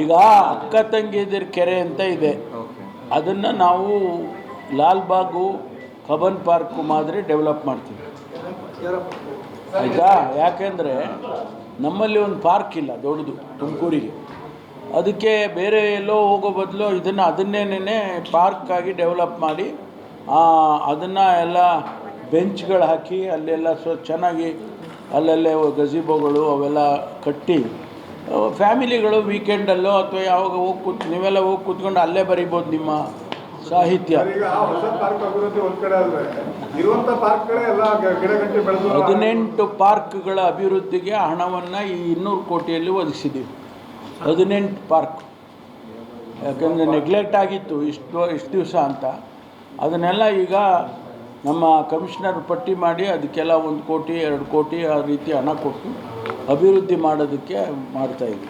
ಈಗ ಅಕ್ಕ ತಂಗಿಯರ ಕೆರೆ ಅಂತ ಇದೆ, ಅದನ್ನು ನಾವು ಲಾಲ್ಬಾಗು ಕಬ್ಬನ್ ಪಾರ್ಕು ಮಾದರಿ ಡೆವಲಪ್ ಮಾಡ್ತೀವಿ ಆಯಿತಾ. ಯಾಕೆಂದರೆ ನಮ್ಮಲ್ಲಿ ಒಂದು ಪಾರ್ಕ್ ಇಲ್ಲ ದೊಡ್ಡದು ತುಮಕೂರಿಗೆ, ಅದಕ್ಕೆ ಬೇರೆ ಎಲ್ಲೋ ಹೋಗೋ ಬದಲು ಅದನ್ನೇ ಪಾರ್ಕಾಗಿ ಡೆವಲಪ್ ಮಾಡಿ ಅದನ್ನು ಎಲ್ಲ ಬೆಂಚ್ಗಳು ಹಾಕಿ ಅಲ್ಲೆಲ್ಲ ಚೆನ್ನಾಗಿ ಅಲ್ಲಲ್ಲೇ ಗಜಿಬೋಗಳು ಅವೆಲ್ಲ ಕಟ್ಟಿ ಫ್ಯಾಮಿಲಿಗಳು ವೀಕೆಂಡಲ್ಲೋ ಅಥವಾ ಯಾವಾಗ ನೀವೆಲ್ಲ ಹೋಗಿ ಕೂತ್ಕೊಂಡು ಅಲ್ಲೇ ಬರಿಬೋದು ನಿಮ್ಮ ಸಾಹಿತ್ಯ. 18 ಪಾರ್ಕ್ಗಳ ಅಭಿವೃದ್ಧಿಗೆ ಹಣವನ್ನು ಈ 200 ಕೋಟಿಯಲ್ಲಿ ಒದಗಿಸಿದ್ದೀವಿ. 18 ಪಾರ್ಕ್, ಯಾಕಂದರೆ ನೆಗ್ಲೆಕ್ಟ್ ಆಗಿತ್ತು ಇಷ್ಟು ದಿವಸ ಅಂತ. ಅದನ್ನೆಲ್ಲ ಈಗ ನಮ್ಮ ಕಮಿಷನರ್ ಪಟ್ಟಿ ಮಾಡಿ ಅದಕ್ಕೆಲ್ಲ 1 ಕೋಟಿ 2 ಕೋಟಿ ಆ ರೀತಿ ಹಣ ಕೊಟ್ಟು ಅಭಿವೃದ್ಧಿ ಮಾಡೋದಕ್ಕೆ ಮಾಡ್ತಾಯಿದ್ವಿ.